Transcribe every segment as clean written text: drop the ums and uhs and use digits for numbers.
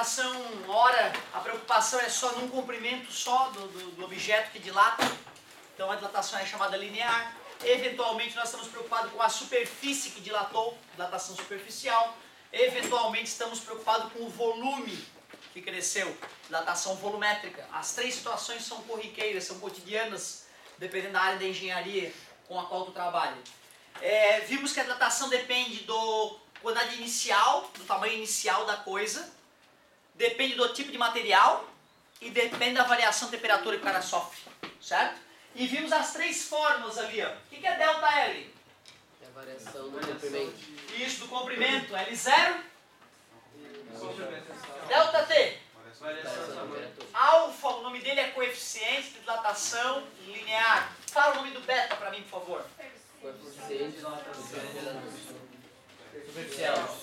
dilatação, ora, a preocupação é só num comprimento só do objeto que dilata. Então a dilatação é chamada linear. Eventualmente nós estamos preocupados com a superfície que dilatou, dilatação superficial. Eventualmente estamos preocupados com o volume que cresceu, dilatação volumétrica. As três situações são corriqueiras, são cotidianas, dependendo da área da engenharia com a qual tu trabalha. Vimos que a dilatação depende da quantidade inicial, do tamanho inicial da coisa, depende do tipo de material e depende da variação de temperatura que o cara sofre, certo? E vimos as três formas ali, ó. O que é ΔL? É a variação do comprimento. Isso, do comprimento. L0? ΔT? Alfa, o nome dele é coeficiente de dilatação linear. Fala o nome do beta para mim, por favor. Coeficiente de dilatação superficial.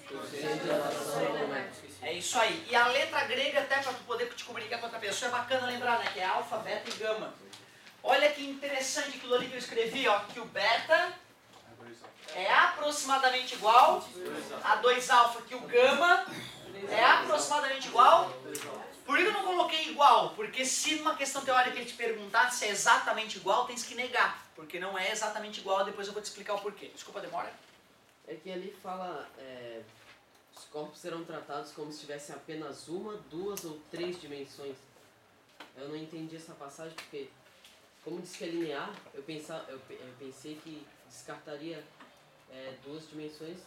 Coeficiente de dilatação volumétrica. É isso aí. E a letra grega, até para tu poder te comunicar com outra pessoa, é bacana lembrar, né? Que é alfa, beta e gama. Olha que interessante aquilo ali que eu escrevi, ó. Que o beta é aproximadamente igual a 2 alfa, que o gama é aproximadamente igual. Por que eu não coloquei igual? Porque se numa questão teórica ele te perguntar se é exatamente igual, tens que negar. Porque não é exatamente igual, depois eu vou te explicar o porquê. Desculpa a demora. É que ali fala, os corpos serão tratados como se tivessem apenas uma, duas ou três dimensões. Eu não entendi essa passagem porque, como disse que é linear, eu pensei que descartaria duas dimensões,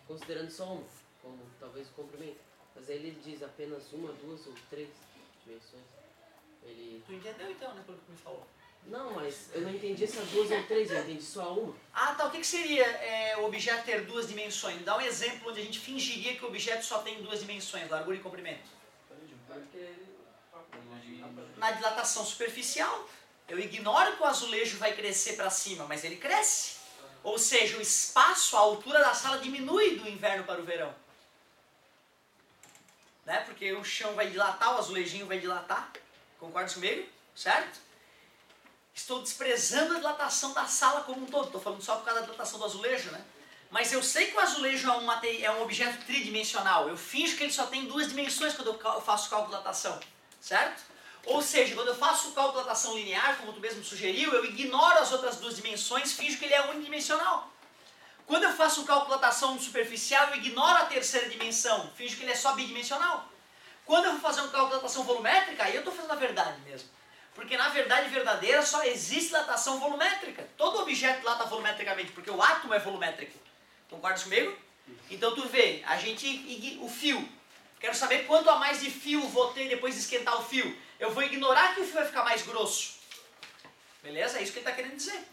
considerando só uma, como talvez o comprimento. Mas aí ele diz apenas uma, duas ou três dimensões. Tu entendeu então, né, pelo que me falou? Não, mas eu não entendi essas duas ou três, eu entendi só uma. Ah, tá. O que seria o objeto ter duas dimensões? Dá um exemplo onde a gente fingiria que o objeto só tem duas dimensões, largura e comprimento. Na dilatação superficial, eu ignoro que o azulejo vai crescer para cima, mas ele cresce. Ou seja, o espaço, a altura da sala diminui do inverno para o verão. Né? Porque o chão vai dilatar, o azulejinho vai dilatar. Concorda comigo? Certo? Estou desprezando a dilatação da sala como um todo. Estou falando só por causa da dilatação do azulejo, né? Mas eu sei que o azulejo é um objeto tridimensional. Eu finjo que ele só tem duas dimensões quando eu faço o cálculo de dilatação. Certo? Ou seja, quando eu faço o cálculo de dilatação linear, como tu mesmo sugeriu, eu ignoro as outras duas dimensões, finjo que ele é unidimensional. Quando eu faço o cálculo de dilatação superficial, eu ignoro a terceira dimensão, finjo que ele é só bidimensional. Quando eu vou fazer um cálculo de dilatação volumétrica, aí eu estou fazendo a verdade mesmo. Porque na verdade verdadeira só existe dilatação volumétrica. Todo objeto dilata volumetricamente, porque o átomo é volumétrico. Concordas comigo? Então tu vê, o fio. Quero saber quanto a mais de fio vou ter depois de esquentar o fio. Eu vou ignorar que o fio vai ficar mais grosso. Beleza? É isso que ele está querendo dizer.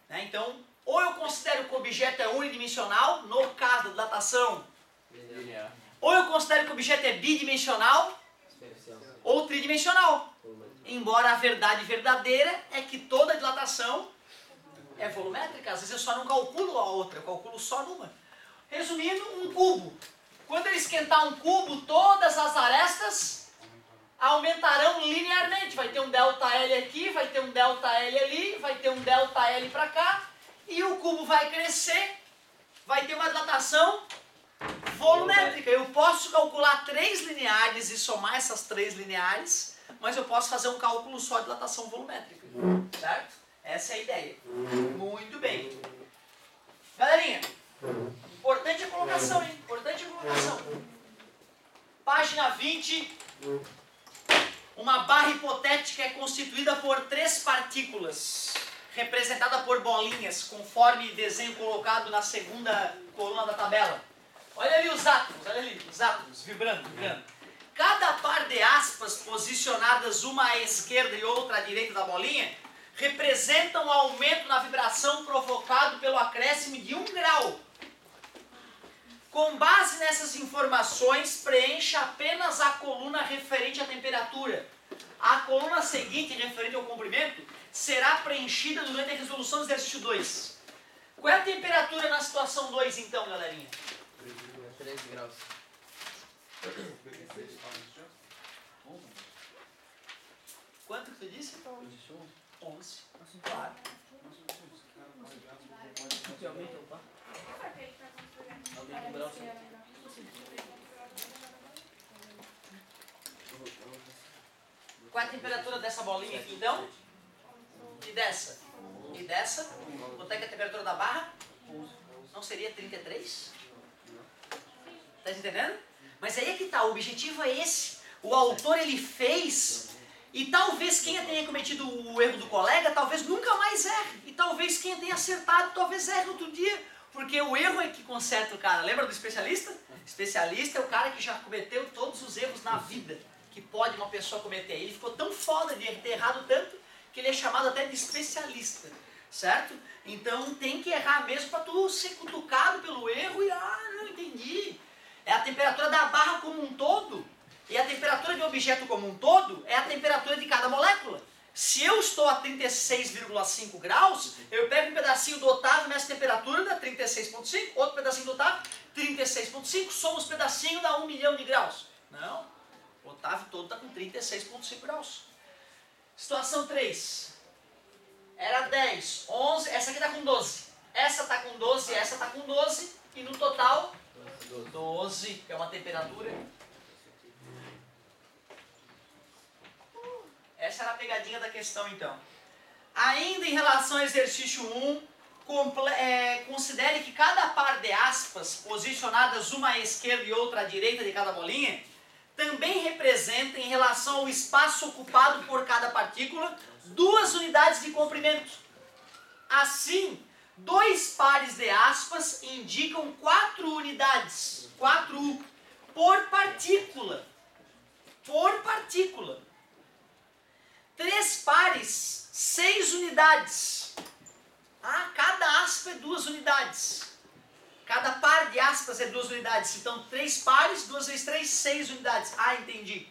Né? Então, ou eu considero que o objeto é unidimensional, no caso da dilatação, Linear. ou eu considero que o objeto é bidimensional, ou tridimensional. Embora a verdade verdadeira é que toda dilatação é volumétrica. Às vezes eu só não calculo a outra, eu calculo só numa. Resumindo, um cubo. Quando eu esquentar um cubo, todas as arestas aumentarão linearmente. Vai ter um ΔL aqui, vai ter um ΔL ali, vai ter um ΔL para cá. E o cubo vai crescer, vai ter uma dilatação volumétrica. Eu posso calcular três lineares e somar essas três lineares, mas eu posso fazer um cálculo só de dilatação volumétrica. Certo? Essa é a ideia. Muito bem. Galerinha, importante a colocação, hein? Importante a colocação. Página 20. Uma barra hipotética é constituída por três partículas, representada por bolinhas, conforme desenho colocado na segunda coluna da tabela. Olha ali os átomos, vibrando. Cada par de aspas posicionadas uma à esquerda e outra à direita da bolinha representam um aumento na vibração provocado pelo acréscimo de 1 grau. Com base nessas informações, preencha apenas a coluna referente à temperatura. A coluna seguinte, referente ao comprimento, será preenchida durante a resolução do exercício 2. Qual é a temperatura na situação 2, então, galerinha? 13 graus. Quanto que tu disse? 11. Claro. Que aumenta o par? Aumenta o grau. Qual é a temperatura dessa bolinha aqui, então? E dessa? E dessa? Quanto é que é a temperatura da barra? Não seria 33? Tá entendendo? Mas aí é que tá, o objetivo é esse. O autor, ele fez, e talvez quem tenha cometido o erro do colega, talvez nunca mais erre. E talvez quem tenha acertado, talvez erre outro dia. Porque o erro é que conserta o cara. Lembra do especialista? Especialista é o cara que já cometeu todos os erros na vida que pode uma pessoa cometer. Ele ficou tão foda de ter errado tanto que ele é chamado até de especialista, certo? Então tem que errar mesmo para tu ser cutucado pelo erro e não entendi. É a temperatura da barra como um todo e a temperatura de um objeto como um todo é a temperatura de cada molécula. Se eu estou a 36,5 graus, eu pego um pedacinho do Otávio nessa temperatura, dá 36,5, outro pedacinho do Otávio, 36,5, somos pedacinho dá 1 milhão de graus. Não, o Otávio todo está com 36,5 graus. Situação 3. Era 10, 11, essa aqui está com 12. Essa está com 12, essa está com 12, e no total, 12, que é uma temperatura. Essa era a pegadinha da questão, então. Ainda em relação ao exercício 1, considere que cada par de aspas, posicionadas uma à esquerda e outra à direita de cada bolinha, também representa, em relação ao espaço ocupado por cada partícula, 2 unidades de comprimento. Assim, 2 pares de aspas indicam 4 unidades, 4U, por partícula. Por partícula. 3 pares, 6 unidades. Cada aspa é 2 unidades. Cada par de aspas é 2 unidades. Então, 3 pares, 2 vezes 3, 6 unidades. Entendi.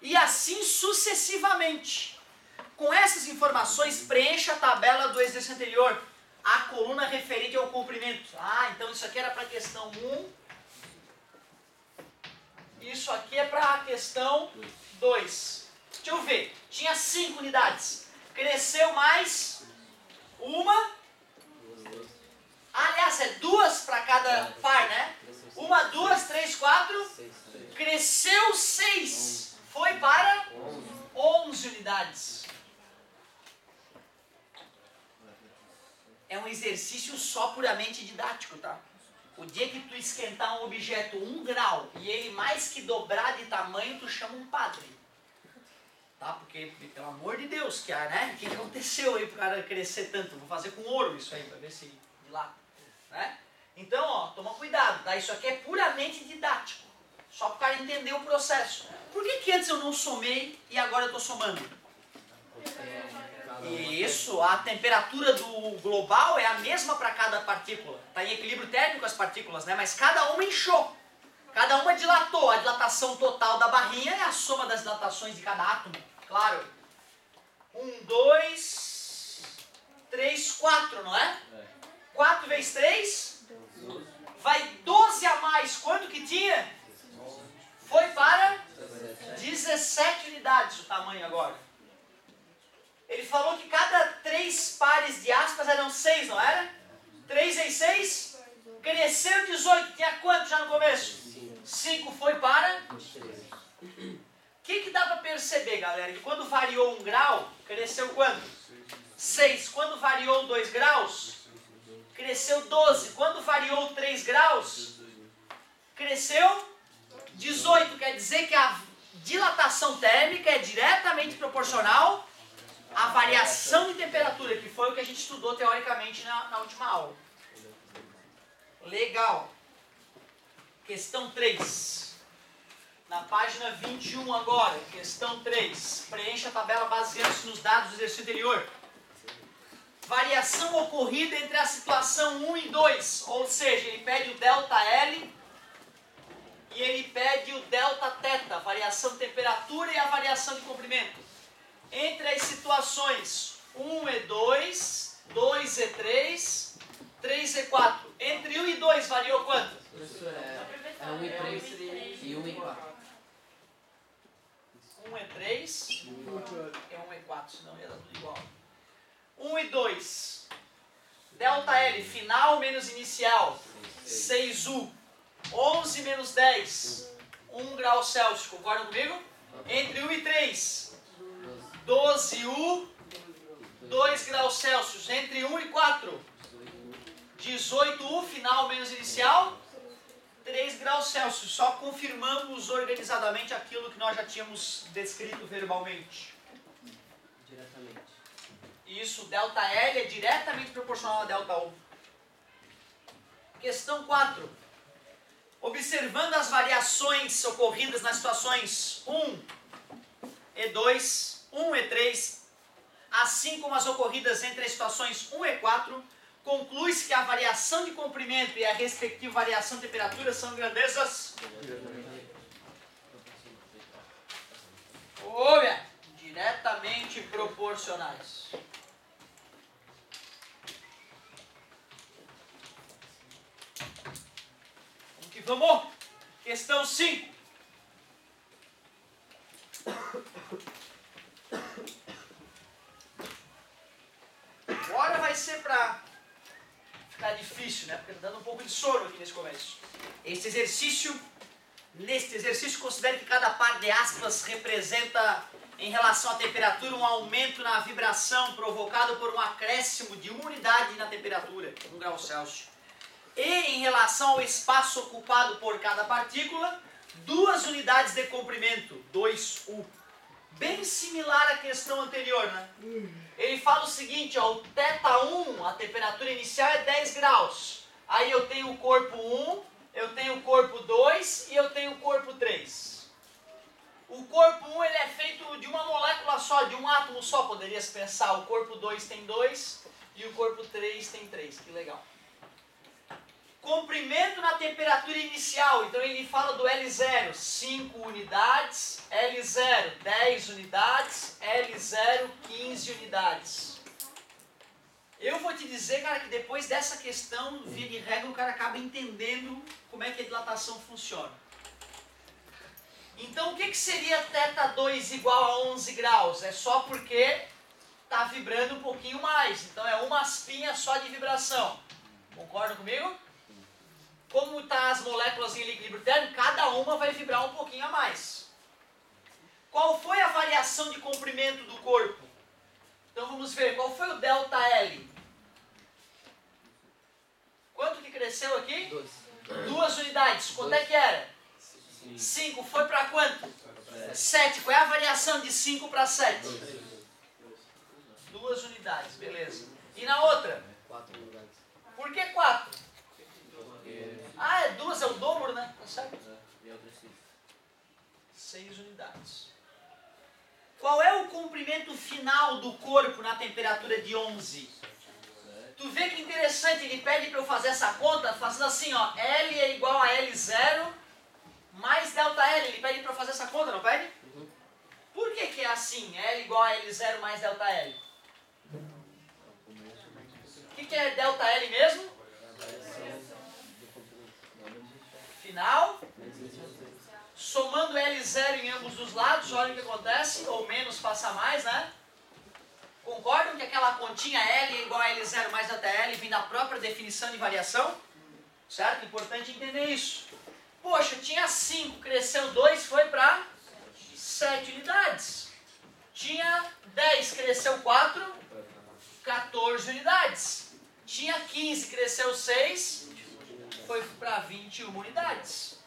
E assim sucessivamente. Com essas informações, preencha a tabela do exercício anterior. A coluna referente ao comprimento. Então isso aqui era para a questão 1. Isso aqui é para a questão 2. Deixa eu ver. Tinha 5 unidades. Cresceu mais uma. Aliás, é 2 para cada par, né? 1, 2, 3, 4. Cresceu 6. Foi para 11 unidades. É um exercício só puramente didático, tá? O dia que tu esquentar um objeto 1 grau e ele mais que dobrar de tamanho, tu chama um padre. Tá? Porque, pelo amor de Deus, né? O que aconteceu aí pro cara crescer tanto? Vou fazer com ouro isso aí, pra ver se dilata. Né? Então, toma cuidado, tá? Isso aqui é puramente didático. Só para o cara entender o processo. Por que antes eu não somei e agora eu estou somando? Isso, a temperatura do global é a mesma para cada partícula. Está em equilíbrio térmico as partículas, né? Mas cada uma inchou. Cada uma dilatou. A dilatação total da barrinha é a soma das dilatações de cada átomo. Claro. 1, 2, 3, 4, não é? 4 vezes 3? Vai 12 a mais. Quanto que tinha? Foi para 17 unidades o tamanho agora. Ele falou que cada 3 pares de aspas eram 6, não era? 3 vezes 6? Cresceu 18. Tinha quanto já no começo? 5 foi para? O que dá para perceber, galera? Que quando variou 1 grau, cresceu quanto? 6. Quando variou 2 graus, cresceu 12. Quando variou 3 graus, cresceu 18. Quer dizer que a dilatação térmica é diretamente proporcional à variação de temperatura, que foi o que a gente estudou teoricamente na última aula. Legal. Questão 3. Na página 21 agora, questão 3. Preencha a tabela baseando-se nos dados do exercício anterior. Variação ocorrida entre a situação 1 e 2. Ou seja, ele pede o ΔL e ele pede o Δθ, a variação de temperatura e a variação de comprimento. Entre as situações 1 e 2, 2 e 3, 3 e 4. Entre 1 e 2 variou quanto? É 1 e 3 e 1 e 4. 1 e 3 é 1 e 4, senão ia dar tudo igual. 1 e 2. ΔL, final menos inicial, 6U. 11 menos 10, 1 grau Celsius. Concordam comigo? Entre U e 3, 12U, 2 graus Celsius. Entre 1 e 4, 18U, final menos inicial, 3 graus Celsius. Só confirmamos organizadamente aquilo que nós já tínhamos descrito verbalmente. Diretamente. Isso, ΔL é diretamente proporcional a ΔU. Questão 4. Observando as variações ocorridas nas situações 1 e 2, 1 e 3, assim como as ocorridas entre as situações 1 e 4, conclui-se que a variação de comprimento e a respectiva variação de temperatura são grandezas diretamente proporcionais. Vamos que vamos! Questão 5. Agora vai ser para ficar difícil, né? Porque tá dando um pouco de sono aqui nesse começo. Neste exercício, considere que cada par de aspas representa, em relação à temperatura, um aumento na vibração provocado por um acréscimo de 1 unidade na temperatura, 1 grau Celsius. E, em relação ao espaço ocupado por cada partícula, 2 unidades de comprimento, 2U. Bem similar à questão anterior, né? Ele fala o seguinte, ó, o θ1, a temperatura inicial é 10 graus. Aí eu tenho o corpo 1, eu tenho o corpo 2 e eu tenho o corpo 3. O corpo 1 ele é feito de uma molécula só, de um átomo só, poderia-se pensar. O corpo 2 tem 2 e o corpo 3 tem 3. Que legal. Comprimento na temperatura inicial, então ele fala do L0, 5 unidades, L0, 10 unidades, L0, 15 unidades. Eu vou te dizer, cara, que depois dessa questão, via de regra, o cara acaba entendendo como é que a dilatação funciona. Então, o que seria θ2 igual a 11 graus? É só porque está vibrando um pouquinho mais, então é uma aspinha só de vibração. Concorda comigo? Como tá as moléculas em equilíbrio térmico, cada uma vai vibrar um pouquinho a mais. Qual foi a variação de comprimento do corpo? Então vamos ver, qual foi o ΔL? Quanto que cresceu aqui? 2 unidades. Quanto é que era? 5. Foi para quanto? 7. Qual é a variação de 5 para 7? 2 unidades, beleza. E na outra? 4 unidades. Por que 4? Ah, é 2, é o dobro, né? Tá certo? E outras 6 unidades. Qual é o comprimento final do corpo na temperatura de 11? Tu vê que interessante, ele pede para eu fazer essa conta, fazendo assim, ó, L é igual a L0 mais ΔL. Ele pede para eu fazer essa conta, não pede? Por que que é assim, L igual a L0 mais ΔL? O que é ΔL mesmo? Final. Somando L0 em ambos os lados, olha o que acontece, ou menos passa mais, né? Concordam que aquela continha L é igual a L0 mais ΔL vem da própria definição de variação? Certo? Importante entender isso. Poxa, tinha 5, cresceu 2, foi para 7 unidades. Tinha 10, cresceu 4, 14 unidades. Tinha 15, cresceu 6, foi para 21 unidades.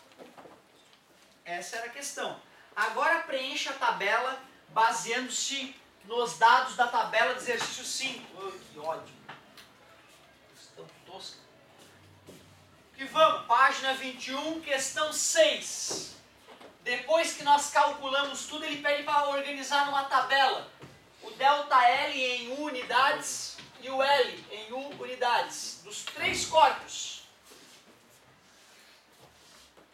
Essa era a questão. Agora preencha a tabela baseando-se nos dados da tabela do exercício 5. Oh, que ódio. Questão tosca. Que vamos, página 21, questão 6. Depois que nós calculamos tudo, ele pede para organizar numa tabela. O ΔL em U unidades e o L em U unidades. Dos 3 corpos.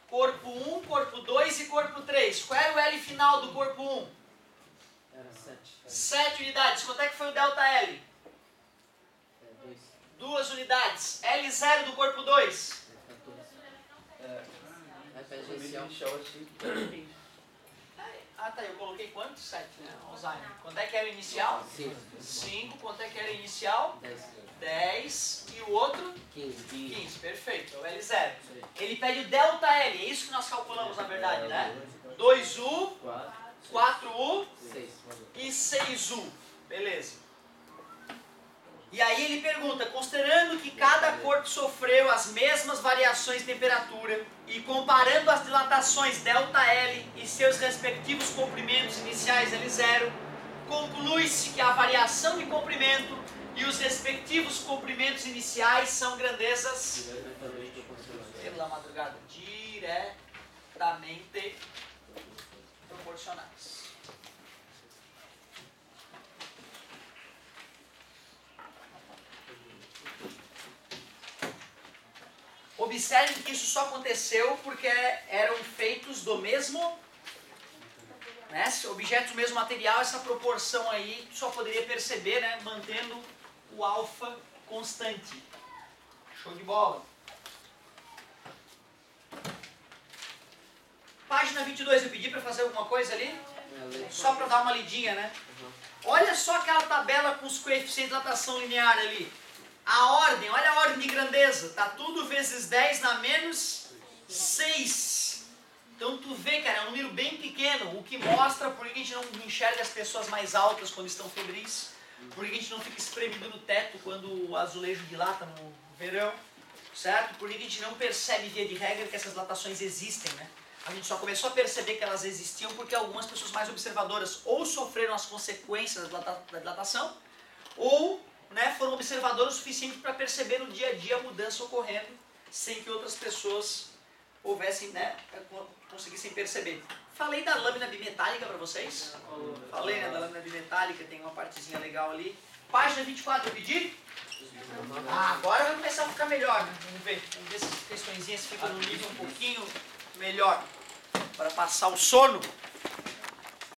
Corpo 1, corpo 2 e corpo 3. Qual era o L final do corpo 1? Era 7. 7 unidades. Quanto é que foi o ΔL? 2. 2 unidades. L0 do corpo 2? 14. Vai para inicial. Ah, tá, eu coloquei quanto? 7, né? Alzheimer. Quanto é que era o inicial? 5. 5. Quanto é que era o inicial? 10. 10. E o outro? 15. 15. Perfeito. É o L0. Ele pede o delta L. É isso que nós calculamos, na verdade, né? 2U, 4U 6. e 6U. Beleza. E aí ele pergunta, considerando que cada corpo sofreu as mesmas variações de temperatura e comparando as dilatações ΔL e seus respectivos comprimentos iniciais L0, conclui-se que a variação de comprimento e os respectivos comprimentos iniciais são grandezas pela madrugada diretamente proporcionais. Observe que isso só aconteceu porque eram feitos do mesmo, né, objetos do mesmo material, essa proporção aí só poderia perceber, né, mantendo o alfa constante. Show de bola. Página 22, eu pedi para fazer alguma coisa ali? Só para dar uma lidinha, né? Olha só aquela tabela com os coeficientes de dilatação linear ali. A ordem, olha a ordem de grandeza, tá tudo vezes 10 na menos 6. Então tu vê, cara, é um número bem pequeno, o que mostra por que a gente não enxerga as pessoas mais altas quando estão febris, por que a gente não fica espremido no teto quando o azulejo dilata no verão, certo? Por que a gente não percebe, via de regra, que essas dilatações existem, né? A gente só começou a perceber que elas existiam porque algumas pessoas mais observadoras ou sofreram as consequências da dilatação, ou, né, foram observadoras o suficiente para perceber no dia a dia a mudança ocorrendo sem que outras pessoas houvessem, né, conseguissem perceber. Falei da lâmina bimetálica para vocês? Falei, né, da lâmina bimetálica, tem uma partezinha legal ali. Página 24, eu pedi? Ah, agora vai começar a ficar melhor, né? Vamos ver se as questõezinhas ficam no nível um pouquinho melhor para passar o sono.